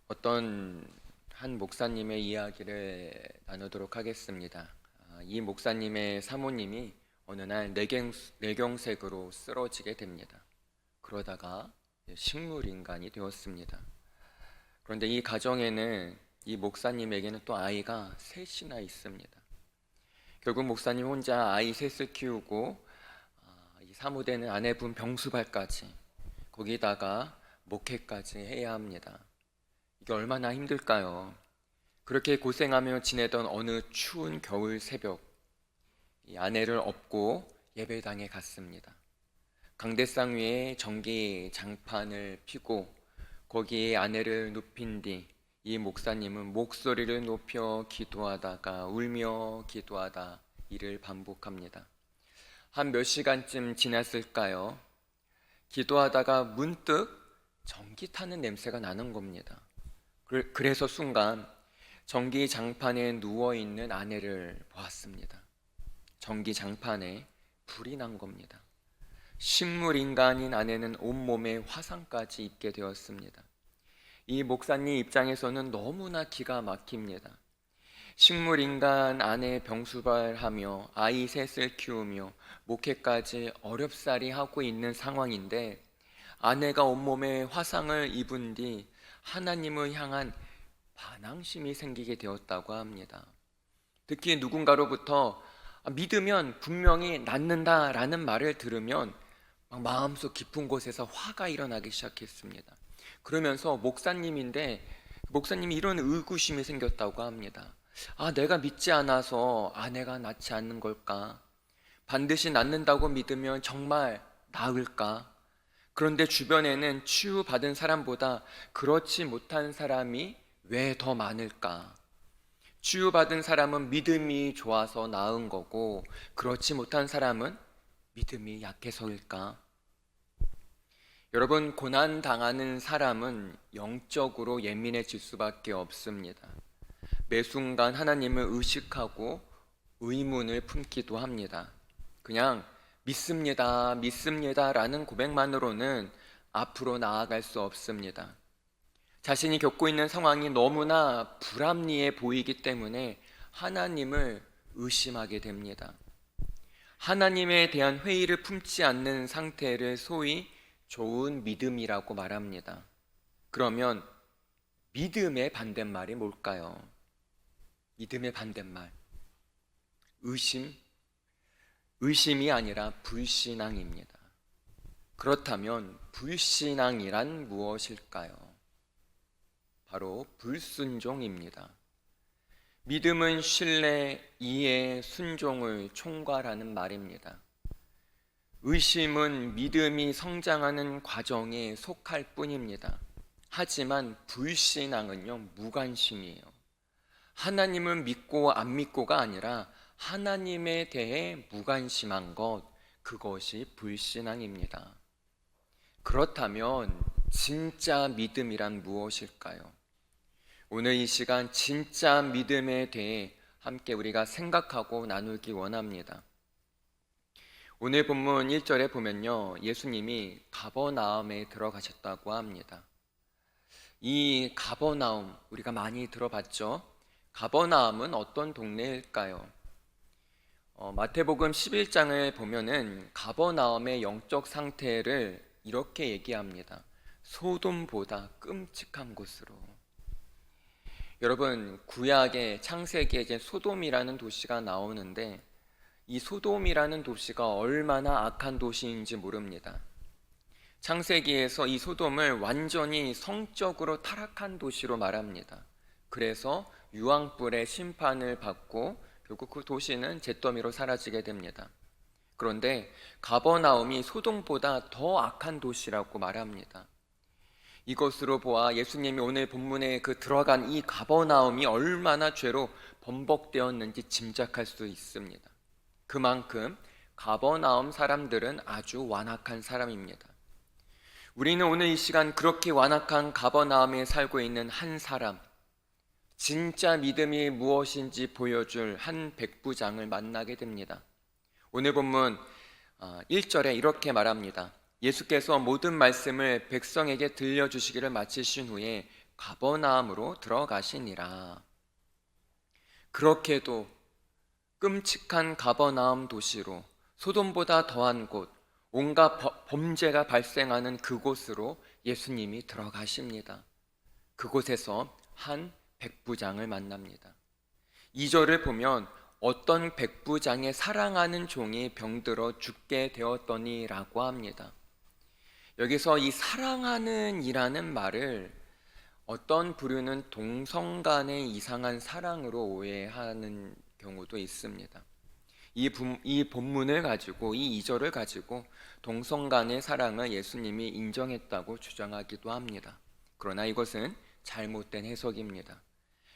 어떤 한 목사님의 이야기를 나누도록 하겠습니다. 이 목사님의 사모님이 어느 날 뇌경색으로 쓰러지게 됩니다. 그러다가 식물인간이 되었습니다. 그런데 이 가정에는 이 목사님에게는 또 아이가 셋이나 있습니다. 결국 목사님 혼자 아이 셋을 키우고 이 사무되는 아내분 병수발까지 거기다가 목회까지 해야 합니다. 이게 얼마나 힘들까요? 그렇게 고생하며 지내던 어느 추운 겨울 새벽, 이 아내를 업고 예배당에 갔습니다. 강대상 위에 전기 장판을 피고 거기에 아내를 눕힌 뒤 이 목사님은 목소리를 높여 기도하다가 울며 기도하다 이를 반복합니다. 한 몇 시간쯤 지났을까요? 기도하다가 문득 전기 타는 냄새가 나는 겁니다. 그래서 순간 전기 장판에 누워있는 아내를 보았습니다. 전기 장판에 불이 난 겁니다. 식물인간인 아내는 온몸에 화상까지 입게 되었습니다. 이 목사님 입장에서는 너무나 기가 막힙니다. 식물인간 아내 병수발하며 아이 셋을 키우며 목회까지 어렵사리 하고 있는 상황인데 아내가 온몸에 화상을 입은 뒤 하나님을 향한 반항심이 생기게 되었다고 합니다. 특히 누군가로부터 믿으면 분명히 낫는다라는 말을 들으면 마음속 깊은 곳에서 화가 일어나기 시작했습니다. 그러면서 목사님이 이런 의구심이 생겼다고 합니다. 내가 믿지 않아서 아내가 낫지 않는 걸까? 반드시 낫는다고 믿으면 정말 나을까? 그런데 주변에는 치유받은 사람보다 그렇지 못한 사람이 왜 더 많을까? 치유받은 사람은 믿음이 좋아서 나은 거고 그렇지 못한 사람은 믿음이 약해서일까? 여러분, 고난당하는 사람은 영적으로 예민해질 수밖에 없습니다. 매 순간 하나님을 의식하고 의문을 품기도 합니다. 그냥 믿습니다, 믿습니다 라는 고백만으로는 앞으로 나아갈 수 없습니다. 자신이 겪고 있는 상황이 너무나 불합리해 보이기 때문에 하나님을 의심하게 됩니다. 하나님에 대한 회의를 품지 않는 상태를 소위 좋은 믿음이라고 말합니다. 그러면 믿음의 반대말이 뭘까요? 믿음의 반대말. 의심이 아니라 불신앙입니다. 그렇다면 불신앙이란 무엇일까요? 바로 불순종입니다. 믿음은 신뢰, 이해, 순종을 총괄하는 말입니다. 의심은 믿음이 성장하는 과정에 속할 뿐입니다. 하지만 불신앙은요, 무관심이에요. 하나님을 믿고 안 믿고가 아니라 하나님에 대해 무관심한 것, 그것이 불신앙입니다. 그렇다면 진짜 믿음이란 무엇일까요? 오늘 이 시간 진짜 믿음에 대해 함께 우리가 생각하고 나누기 원합니다. 오늘 본문 1절에 보면요, 예수님이 가버나움에 들어가셨다고 합니다. 이 가버나움 우리가 많이 들어봤죠? 가버나움은 어떤 동네일까요? 마태복음 11장을 보면은 가버나움의 영적 상태를 이렇게 얘기합니다. 소돔보다 끔찍한 곳으로. 여러분, 구약의 창세기에 이제 소돔이라는 도시가 나오는데 이 소돔이라는 도시가 얼마나 악한 도시인지 모릅니다. 창세기에서 이 소돔을 완전히 성적으로 타락한 도시로 말합니다. 그래서 유황불의 심판을 받고 결국 그 도시는 잿더미로 사라지게 됩니다. 그런데 가버나움이 소돔보다 더 악한 도시라고 말합니다. 이것으로 보아 예수님이 오늘 본문에 들어간 이 가버나움이 얼마나 죄로 범벅되었는지 짐작할 수 있습니다. 그만큼 가버나움 사람들은 아주 완악한 사람입니다. 우리는 오늘 이 시간 그렇게 완악한 가버나움에 살고 있는 한 사람, 진짜 믿음이 무엇인지 보여줄 한 백부장을 만나게 됩니다. 오늘 본문 1절에 이렇게 말합니다. 예수께서 모든 말씀을 백성에게 들려주시기를 마치신 후에 가버나움으로 들어가시니라. 그렇게도 끔찍한 가버나움 도시로, 소돔보다 더한 곳, 온갖 범죄가 발생하는 그곳으로 예수님이 들어가십니다. 그곳에서 한 백부장을 만납니다. 2절을 보면 어떤 백부장의 사랑하는 종이 병들어 죽게 되었더니 라고 합니다. 여기서 이 사랑하는 이라는 말을 어떤 부류는 동성 간의 이상한 사랑으로 오해하는 경우도 있습니다. 이 본문을 가지고, 이 2절을 가지고 동성 간의 사랑을 예수님이 인정했다고 주장하기도 합니다. 그러나 이것은 잘못된 해석입니다.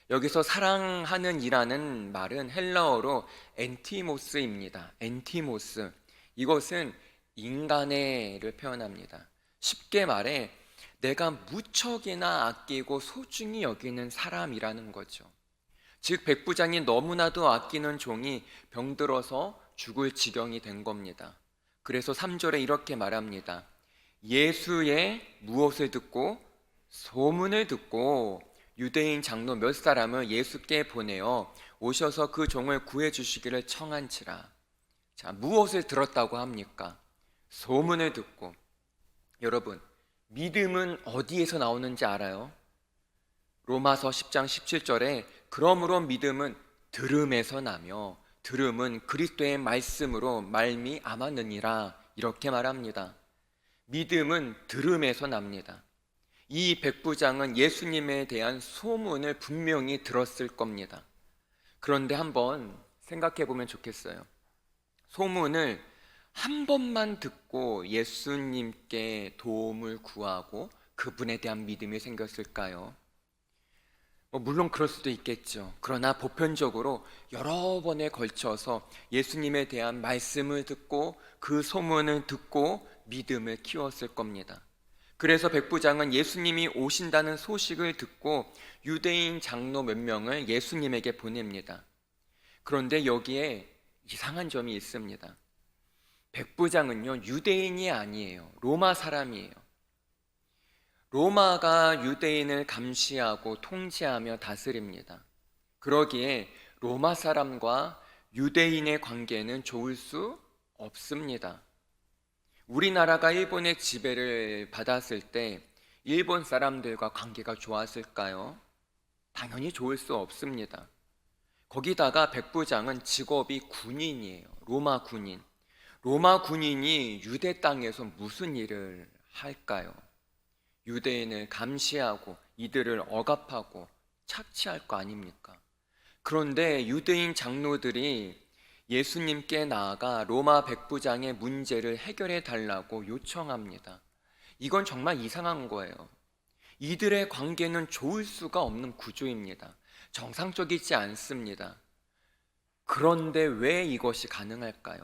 여기서 사랑하는 이라는 말은 헬라어로 엔티모스입니다. 엔티모스. 이것은 인간애를 표현합니다. 쉽게 말해 내가 무척이나 아끼고 소중히 여기는 사람이라는 거죠. 즉 백부장이 너무나도 아끼는 종이 병들어서 죽을 지경이 된 겁니다. 그래서 3절에 이렇게 말합니다. 예수의 무엇을 듣고 소문을 듣고 유대인 장로 몇 사람을 예수께 보내어 오셔서 그 종을 구해 주시기를 청한치라. 자, 무엇을 들었다고 합니까? 소문을 듣고. 여러분, 믿음은 어디에서 나오는지 알아요? 로마서 10장 17절에 그러므로 믿음은 들음에서 나며 들음은 그리스도의 말씀으로 말미암았느니라 이렇게 말합니다. 믿음은 들음에서 납니다. 이 백부장은 예수님에 대한 소문을 분명히 들었을 겁니다. 그런데 한번 생각해 보면 좋겠어요. 소문을 한 번만 듣고 예수님께 도움을 구하고 그분에 대한 믿음이 생겼을까요? 물론 그럴 수도 있겠죠. 그러나 보편적으로 여러 번에 걸쳐서 예수님에 대한 말씀을 듣고 그 소문을 듣고 믿음을 키웠을 겁니다. 그래서 백부장은 예수님이 오신다는 소식을 듣고 유대인 장로 몇 명을 예수님에게 보냅니다. 그런데 여기에 이상한 점이 있습니다. 백부장은요, 유대인이 아니에요. 로마 사람이에요. 로마가 유대인을 감시하고 통치하며 다스립니다. 그러기에 로마 사람과 유대인의 관계는 좋을 수 없습니다. 우리나라가 일본의 지배를 받았을 때 일본 사람들과 관계가 좋았을까요? 당연히 좋을 수 없습니다. 거기다가 백부장은 직업이 군인이에요. 로마 군인. 로마 군인이 유대 땅에서 무슨 일을 할까요? 유대인을 감시하고 이들을 억압하고 착취할 거 아닙니까? 그런데 유대인 장로들이 예수님께 나아가 로마 백부장의 문제를 해결해 달라고 요청합니다. 이건 정말 이상한 거예요. 이들의 관계는 좋을 수가 없는 구조입니다. 정상적이지 않습니다. 그런데 왜 이것이 가능할까요?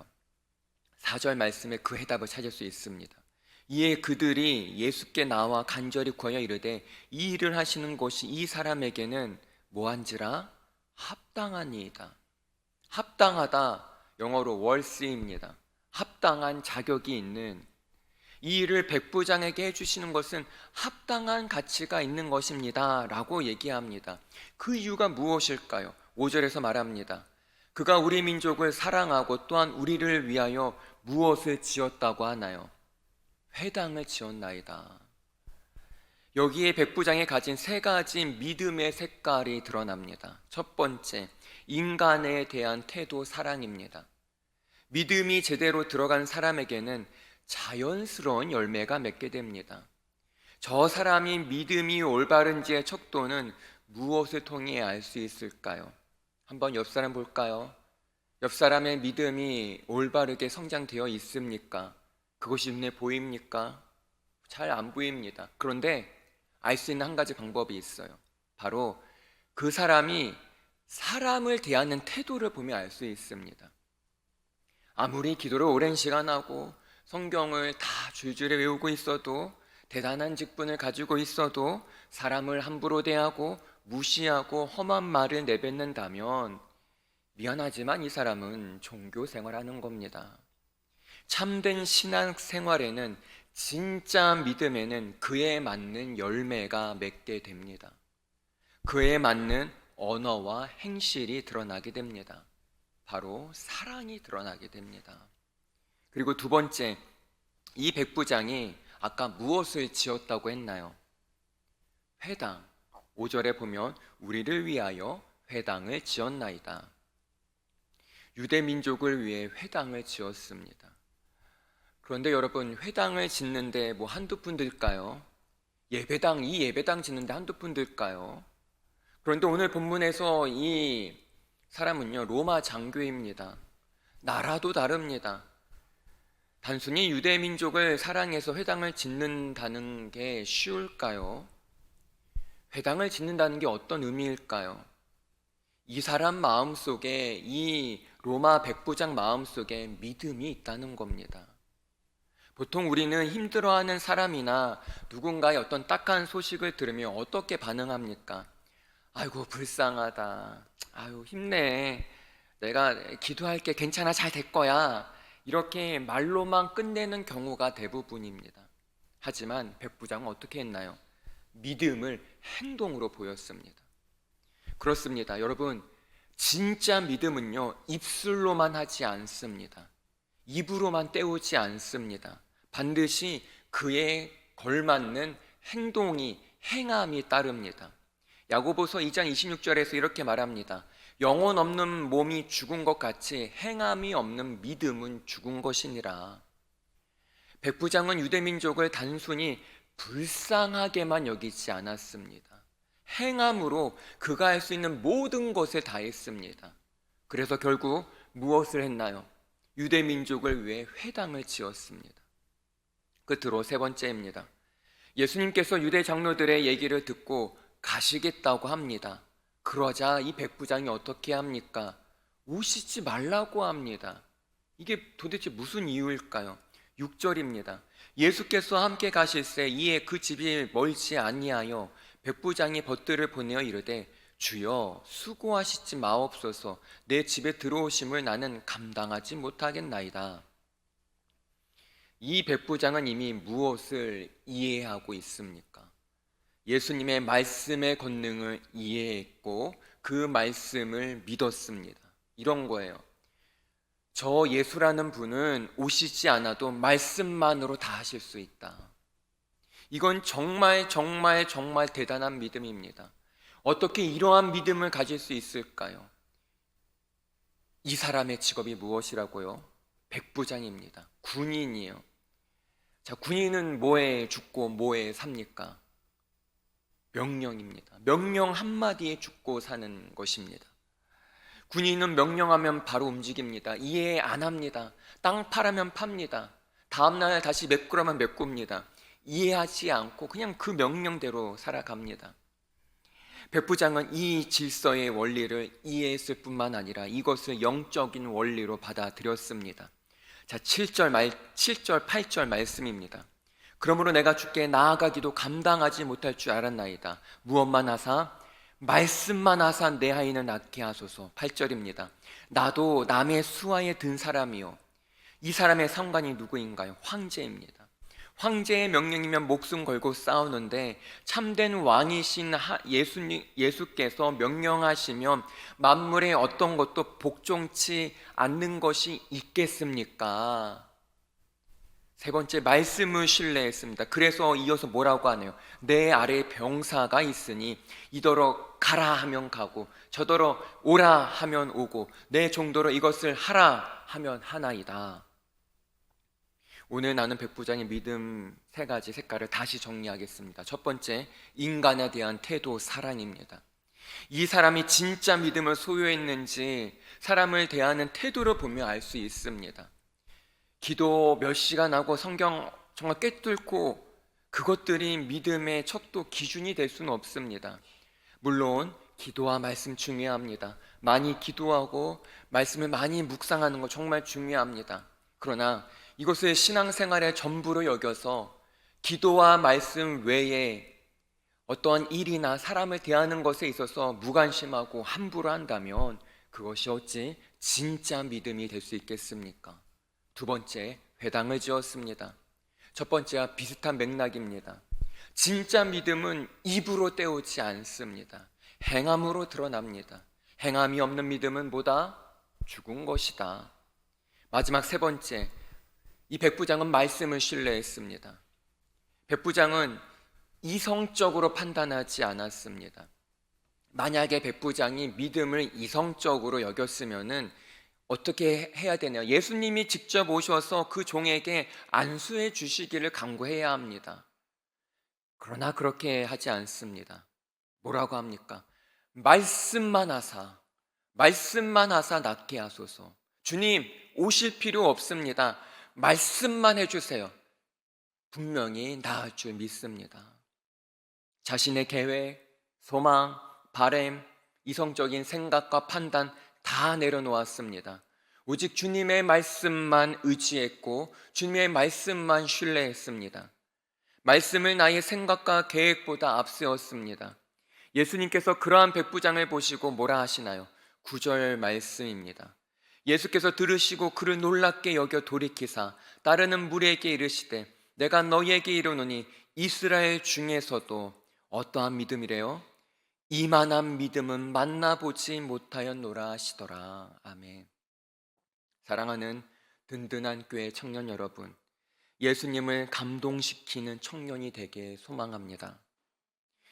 4절 말씀에 그 해답을 찾을 수 있습니다. 이에 그들이 예수께 나와 간절히 구하여 이르되 이 일을 하시는 것이 이 사람에게는 뭐한지라? 합당하니이다. 합당하다, 영어로 worthy입니다. 합당한 자격이 있는, 이 일을 백부장에게 해주시는 것은 합당한 가치가 있는 것입니다 라고 얘기합니다. 그 이유가 무엇일까요? 5절에서 말합니다. 그가 우리 민족을 사랑하고 또한 우리를 위하여 무엇을 지었다고 하나요? 회당을 지었나이다. 여기에 백부장이 가진 세 가지 믿음의 색깔이 드러납니다. 첫 번째, 인간에 대한 태도, 사랑입니다. 믿음이 제대로 들어간 사람에게는 자연스러운 열매가 맺게 됩니다. 저 사람이 믿음이 올바른지의 척도는 무엇을 통해 알 수 있을까요? 한번 옆 사람 볼까요? 옆 사람의 믿음이 올바르게 성장되어 있습니까? 그것이 눈에 보입니까? 잘 안 보입니다. 그런데 알 수 있는 한 가지 방법이 있어요. 바로 그 사람이 사람을 대하는 태도를 보면 알 수 있습니다. 아무리 기도를 오랜 시간 하고 성경을 다 줄줄이 외우고 있어도, 대단한 직분을 가지고 있어도 사람을 함부로 대하고 무시하고 험한 말을 내뱉는다면 미안하지만 이 사람은 종교 생활하는 겁니다. 참된 신앙 생활에는, 진짜 믿음에는 그에 맞는 열매가 맺게 됩니다. 그에 맞는 언어와 행실이 드러나게 됩니다. 바로 사랑이 드러나게 됩니다. 그리고 두 번째, 이 백부장이 아까 무엇을 지었다고 했나요? 회당. 5절에 보면 우리를 위하여 회당을 지었나이다. 유대 민족을 위해 회당을 지었습니다. 그런데 여러분, 회당을 짓는데 뭐 한두 푼 들까요? 이 예배당 짓는데 한두 푼 들까요? 그런데 오늘 본문에서 이 사람은요, 로마 장교입니다. 나라도 다릅니다. 단순히 유대 민족을 사랑해서 회당을 짓는다는 게 쉬울까요? 회당을 짓는다는 게 어떤 의미일까요? 이 사람 마음속에, 이 로마 백부장 마음속에 믿음이 있다는 겁니다. 보통 우리는 힘들어하는 사람이나 누군가의 어떤 딱한 소식을 들으면 어떻게 반응합니까? 아이고, 불쌍하다. 아유, 힘내. 내가 기도할게. 괜찮아. 잘 될 거야. 이렇게 말로만 끝내는 경우가 대부분입니다. 하지만 백부장은 어떻게 했나요? 믿음을 행동으로 보였습니다. 그렇습니다. 여러분, 진짜 믿음은요, 입술로만 하지 않습니다. 입으로만 때우지 않습니다. 반드시 그에 걸맞는 행함이 따릅니다. 야고보서 2장 26절에서 이렇게 말합니다. 영혼 없는 몸이 죽은 것 같이 행함이 없는 믿음은 죽은 것이니라. 백부장은 유대민족을 단순히 불쌍하게만 여기지 않았습니다. 행함으로 그가 할 수 있는 모든 것을 다했습니다. 그래서 결국 무엇을 했나요? 유대민족을 위해 회당을 지었습니다. 끝으로 세 번째입니다. 예수님께서 유대 장로들의 얘기를 듣고 가시겠다고 합니다. 그러자 이 백부장이 어떻게 합니까? 오시지 말라고 합니다. 이게 도대체 무슨 이유일까요? 6절입니다. 예수께서 함께 가실새 이에 그 집이 멀지 아니하여 백부장이 벗들을 보내어 이르되 주여 수고하시지 마옵소서 내 집에 들어오심을 나는 감당하지 못하겠나이다. 이 백부장은 이미 무엇을 이해하고 있습니까? 예수님의 말씀의 권능을 이해했고 그 말씀을 믿었습니다. 이런 거예요. 저 예수라는 분은 오시지 않아도 말씀만으로 다 하실 수 있다. 이건 정말 대단한 믿음입니다. 어떻게 이러한 믿음을 가질 수 있을까요? 이 사람의 직업이 무엇이라고요? 백부장입니다. 군인이에요. 자, 군인은 뭐에 죽고 뭐에 삽니까? 명령입니다. 명령 한마디에 죽고 사는 것입니다. 군인은 명령하면 바로 움직입니다. 이해 안 합니다. 땅 파라면 팝니다. 다음날 다시 메꾸라면 메꿉니다. 이해하지 않고 그냥 그 명령대로 살아갑니다. 백부장은 이 질서의 원리를 이해했을 뿐만 아니라 이것을 영적인 원리로 받아들였습니다. 자, 7절 8절 말씀입니다. 그러므로 내가 주께 나아가기도 감당하지 못할 줄 알았나이다. 무엇만 하사? 말씀만 하사 내 아이는 낫게 하소서. 8절입니다. 나도 남의 수하에 든 사람이요. 이 사람의 상관이 누구인가요? 황제입니다. 황제의 명령이면 목숨 걸고 싸우는데 참된 왕이신 예수께서 명령하시면 만물의 어떤 것도 복종치 않는 것이 있겠습니까? 세 번째, 말씀을 신뢰했습니다. 그래서 이어서 뭐라고 하네요? 내 아래 병사가 있으니 이더러 가라 하면 가고 저더러 오라 하면 오고 내 정도로 이것을 하라 하면 하나이다. 오늘 나는 백부장의 믿음 세 가지 색깔을 다시 정리하겠습니다. 첫 번째, 인간에 대한 태도, 사랑입니다. 이 사람이 진짜 믿음을 소유했는지 사람을 대하는 태도를 보며 알 수 있습니다. 기도 몇 시간 하고 성경 정말 꿰뚫고 그것들이 믿음의 척도 기준이 될 수는 없습니다. 물론 기도와 말씀 중요합니다. 많이 기도하고 말씀을 많이 묵상하는 거 정말 중요합니다. 그러나 이것을 신앙생활의 전부로 여겨서 기도와 말씀 외에 어떠한 일이나 사람을 대하는 것에 있어서 무관심하고 함부로 한다면 그것이 어찌 진짜 믿음이 될 수 있겠습니까? 두 번째, 배당을 지었습니다. 첫 번째와 비슷한 맥락입니다. 진짜 믿음은 입으로 때우지 않습니다. 행함으로 드러납니다. 행함이 없는 믿음은 뭐다? 죽은 것이다. 마지막 세 번째, 이 백부장은 말씀을 신뢰했습니다. 백부장은 이성적으로 판단하지 않았습니다. 만약에 백부장이 믿음을 이성적으로 여겼으면은 어떻게 해야 되나요? 예수님이 직접 오셔서 그 종에게 안수해 주시기를 간구해야 합니다. 그러나 그렇게 하지 않습니다. 뭐라고 합니까? 말씀만 하사 낫게 하소서. 주님, 오실 필요 없습니다. 말씀만 해주세요. 분명히 나을 줄 믿습니다. 자신의 계획, 소망, 바램, 이성적인 생각과 판단 다 내려놓았습니다. 오직 주님의 말씀만 의지했고 주님의 말씀만 신뢰했습니다. 말씀을 나의 생각과 계획보다 앞세웠습니다. 예수님께서 그러한 백부장을 보시고 뭐라 하시나요? 9절 말씀입니다. 예수께서 들으시고 그를 놀랍게 여겨 돌이키사 따르는 무리에게 이르시되 내가 너희에게 이르노니 이스라엘 중에서도 어떠한 믿음이래요? 이만한 믿음은 만나보지 못하였노라 하시더라. 아멘. 사랑하는 든든한 교회 청년 여러분, 예수님을 감동시키는 청년이 되길 소망합니다.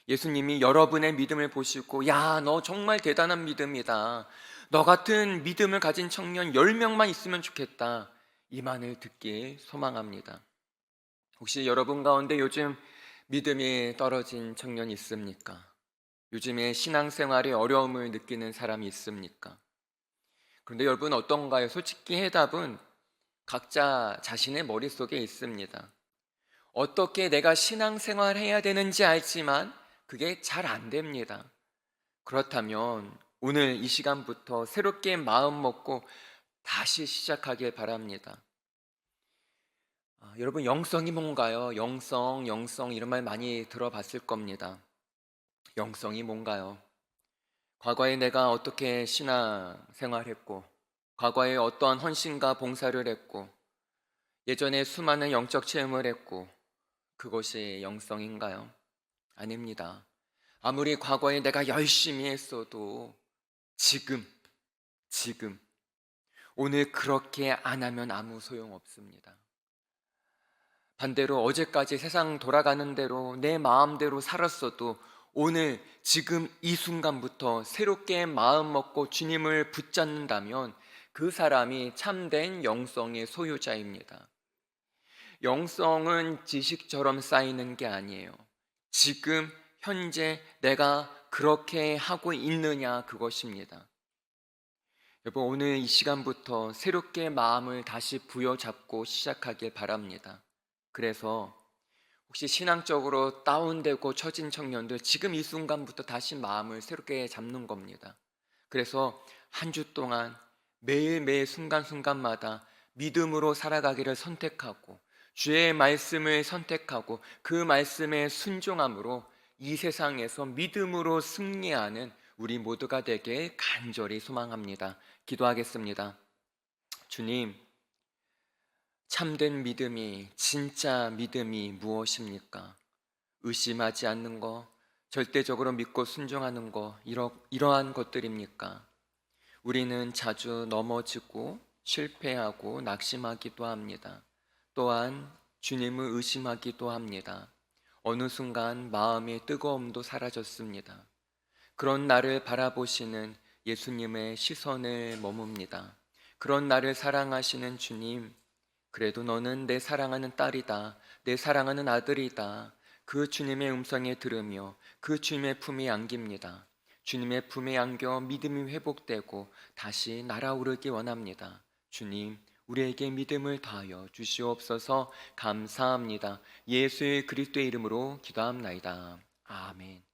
예수님이 여러분의 믿음을 보시고 야, 너 정말 대단한 믿음이다. 너 같은 믿음을 가진 청년 10명만 있으면 좋겠다. 이 말을 듣길 소망합니다. 혹시 여러분 가운데 요즘 믿음이 떨어진 청년이 있습니까? 요즘에 신앙생활에 어려움을 느끼는 사람이 있습니까? 그런데 여러분 어떤가요? 솔직히 해답은 각자 자신의 머릿속에 있습니다. 어떻게 내가 신앙생활 해야 되는지 알지만 그게 잘 안 됩니다. 그렇다면 오늘 이 시간부터 새롭게 마음 먹고 다시 시작하길 바랍니다. 여러분 영성이 뭔가요? 영성 이런 말 많이 들어봤을 겁니다. 영성이 뭔가요? 과거에 내가 어떻게 신앙생활했고 과거에 어떠한 헌신과 봉사를 했고 예전에 수많은 영적 체험을 했고 그것이 영성인가요? 아닙니다. 아무리 과거에 내가 열심히 했어도 지금 오늘 그렇게 안 하면 아무 소용없습니다. 반대로 어제까지 세상 돌아가는 대로 내 마음대로 살았어도 오늘 지금 이 순간부터 새롭게 마음 먹고 주님을 붙잡는다면 그 사람이 참된 영성의 소유자입니다. 영성은 지식처럼 쌓이는 게 아니에요. 지금 현재 내가 그렇게 하고 있느냐 그것입니다. 여러분 오늘 이 시간부터 새롭게 마음을 다시 부여잡고 시작하길 바랍니다. 그래서 혹시 신앙적으로 다운되고 처진 청년들 지금 이 순간부터 다시 마음을 새롭게 잡는 겁니다. 그래서 한 주 동안 매일매일 순간순간마다 믿음으로 살아가기를 선택하고 주의 말씀을 선택하고 그 말씀에 순종함으로 이 세상에서 믿음으로 승리하는 우리 모두가 되길 간절히 소망합니다. 기도하겠습니다. 주님, 참된 믿음이 진짜 믿음이 무엇입니까? 의심하지 않는 것, 절대적으로 믿고 순종하는 것, 이러한 것들입니까? 우리는 자주 넘어지고 실패하고 낙심하기도 합니다. 또한 주님을 의심하기도 합니다. 어느 순간 마음의 뜨거움도 사라졌습니다. 그런 나를 바라보시는 예수님의 시선을 머뭅니다. 그런 나를 사랑하시는 주님, 그래도 너는 내 사랑하는 딸이다. 내 사랑하는 아들이다. 그 주님의 음성에 들으며 그 주님의 품에 안깁니다. 주님의 품에 안겨 믿음이 회복되고 다시 날아오르기 원합니다. 주님, 우리에게 믿음을 더하여 주시옵소서. 감사합니다. 예수의 그리스도의 이름으로 기도합나이다. 아멘.